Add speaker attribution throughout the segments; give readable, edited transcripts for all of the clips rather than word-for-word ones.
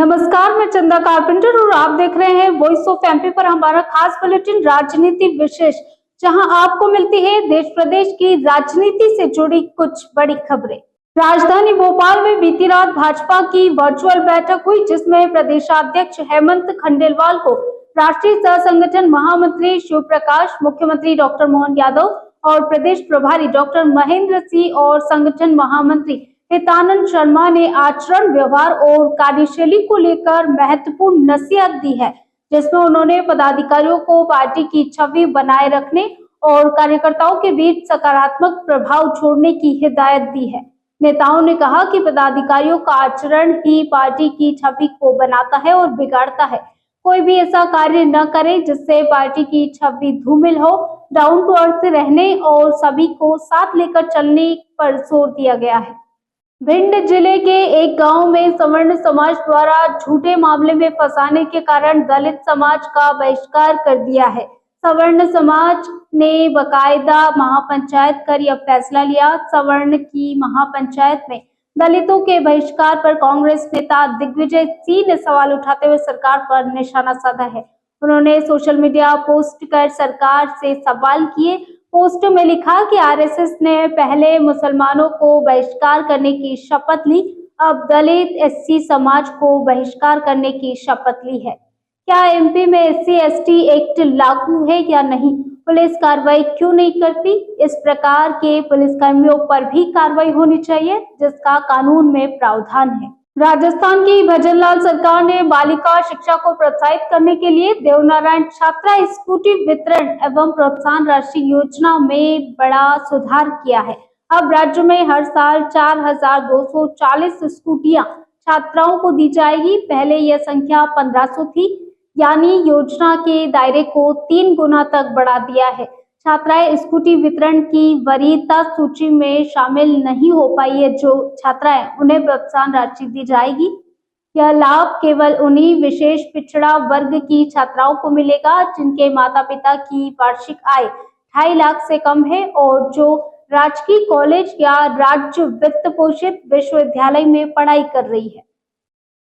Speaker 1: नमस्कार, मैं चंदा कारपेंटर और आप देख रहे हैं वॉइस ऑफ एमपी पर हमारा खास बुलेटिन राजनीति विशेष, जहां आपको मिलती है देश प्रदेश की राजनीति से जुड़ी कुछ बड़ी खबरें। राजधानी भोपाल में बीती रात भाजपा की वर्चुअल बैठक हुई, जिसमें प्रदेशाध्यक्ष हेमंत खंडेलवाल को राष्ट्रीय सह संगठन महामंत्री शिव प्रकाश, मुख्यमंत्री डॉक्टर मोहन यादव और प्रदेश प्रभारी डॉक्टर महेंद्र सिंह और संगठन महामंत्री हितानंद शर्मा ने आचरण, व्यवहार और कार्यशैली को लेकर महत्वपूर्ण नसीहत दी है, जिसमें उन्होंने पदाधिकारियों को पार्टी की छवि बनाए रखने और कार्यकर्ताओं के बीच सकारात्मक प्रभाव छोड़ने की हिदायत दी है। नेताओं ने कहा कि पदाधिकारियों का आचरण ही पार्टी की छवि को बनाता है और बिगाड़ता है। कोई भी ऐसा कार्य न करे जिससे पार्टी की छवि धूमिल हो। डाउन टू अर्थ रहने और सभी को साथ लेकर चलने पर जोर दिया गया है। भिंड जिले के एक गांव में सवर्ण समाज द्वारा झूठे मामले में फंसाने के कारण दलित समाज का बहिष्कार कर दिया है। सवर्ण समाज ने बकायदा महापंचायत कर यह फैसला लिया। सवर्ण की महापंचायत में दलितों के बहिष्कार पर कांग्रेस नेता दिग्विजय सिंह ने सवाल उठाते हुए सरकार पर निशाना साधा है। उन्होंने सोशल मीडिया पोस्ट कर सरकार से सवाल किए। पोस्ट में लिखा कि आरएसएस ने पहले मुसलमानों को बहिष्कार करने की शपथ ली, अब दलित एससी समाज को बहिष्कार करने की शपथ ली है। क्या एमपी में एससी एसटी एक्ट लागू है या नहीं? पुलिस कार्रवाई क्यों नहीं करती? इस प्रकार के पुलिसकर्मियों पर भी कार्रवाई होनी चाहिए, जिसका कानून में प्रावधान है। राजस्थान की भजनलाल सरकार ने बालिका शिक्षा को प्रोत्साहित करने के लिए देवनारायण छात्रा स्कूटी वितरण एवं प्रोत्साहन राशि योजना में बड़ा सुधार किया है। अब राज्य में हर साल 4,240 स्कूटियां छात्राओं को दी जाएगी। पहले यह संख्या 1,500 थी, यानी योजना के दायरे को 3 गुना तक बढ़ा दिया है। छात्राएं स्कूटी वितरण की वरीयता सूची में शामिल नहीं हो पाई है जो छात्राएं, उन्हें प्रोत्साहन राशि दी जाएगी। यह लाभ केवल उन्हीं विशेष पिछड़ा वर्ग की छात्राओं को मिलेगा जिनके माता पिता की वार्षिक आय 2.5 लाख से कम है और जो राजकीय कॉलेज या राज्य वित्त पोषित विश्वविद्यालय में पढ़ाई कर रही है।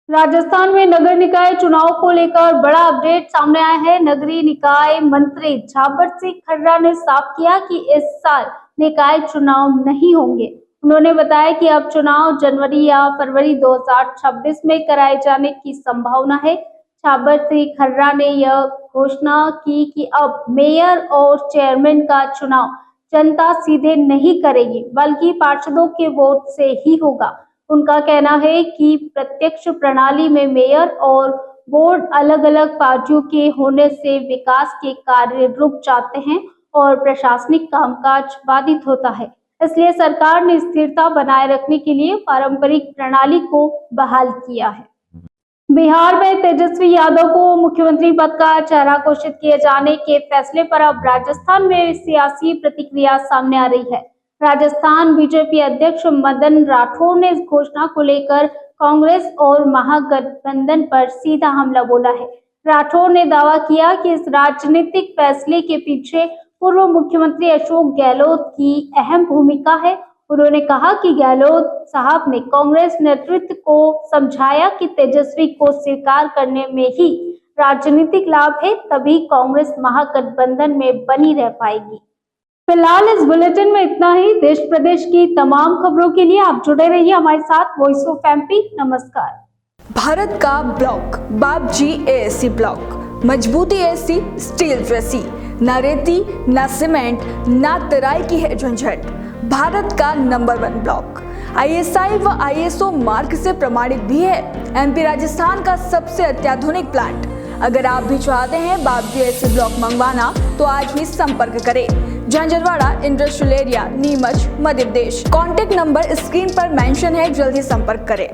Speaker 1: राजस्थान में नगर निकाय चुनाव को लेकर बड़ा अपडेट सामने आया है। नगरीय निकाय मंत्री झाबर सिंह खर्रा ने साफ किया कि इस साल निकाय चुनाव नहीं होंगे। उन्होंने बताया कि अब चुनाव जनवरी या फरवरी 2026 में कराए जाने की संभावना है। झाबर सिंह खर्रा ने यह घोषणा की कि अब मेयर और चेयरमैन का चुनाव जनता सीधे नहीं करेगी, बल्कि पार्षदों के वोट से ही होगा। उनका कहना है कि प्रत्यक्ष प्रणाली में मेयर और बोर्ड अलग अलग पार्टियों के होने से विकास के कार्य रुक जाते हैं और प्रशासनिक कामकाज बाधित होता है। इसलिए सरकार ने स्थिरता बनाए रखने के लिए पारंपरिक प्रणाली को बहाल किया है। बिहार में तेजस्वी यादव को मुख्यमंत्री पद का चेहरा घोषित किए जाने के फैसले पर अब राजस्थान में सियासी प्रतिक्रिया सामने आ रही है। राजस्थान बीजेपी अध्यक्ष मदन राठौर ने इस घोषणा को लेकर कांग्रेस और महागठबंधन पर सीधा हमला बोला है। राठौर ने दावा किया कि इस राजनीतिक फैसले के पीछे पूर्व मुख्यमंत्री अशोक गहलोत की अहम भूमिका है। उन्होंने कहा कि गहलोत साहब ने कांग्रेस नेतृत्व को समझाया कि तेजस्वी को स्वीकार करने में ही राजनीतिक लाभ है, तभी कांग्रेस महागठबंधन में बनी रह पाएगी। फिलहाल इस बुलेटिन में इतना ही। देश प्रदेश की तमाम खबरों के लिए आप जुड़े रहिए हमारे साथ वॉइस ऑफ एमपी। नमस्कार।
Speaker 2: भारत का ब्लॉक बाबजी एएससी ब्लॉक, मजबूती ऐसी स्टील जैसी, न रेती न सीमेंट न तराई की है झंझट। भारत का नंबर 1 ब्लॉक ISI व ISO मार्क से प्रमाणित भी है। एमपी राजस्थान का सबसे अत्याधुनिक प्लांट। अगर आप भी चाहते हैं बाबजी एएससी ब्लॉक मंगवाना तो आज ही संपर्क करें। Jhanjharwada industrial area, Neemuch, Madhya Pradesh. Contact number screen पर मेंशन है, जल्दी संपर्क करें।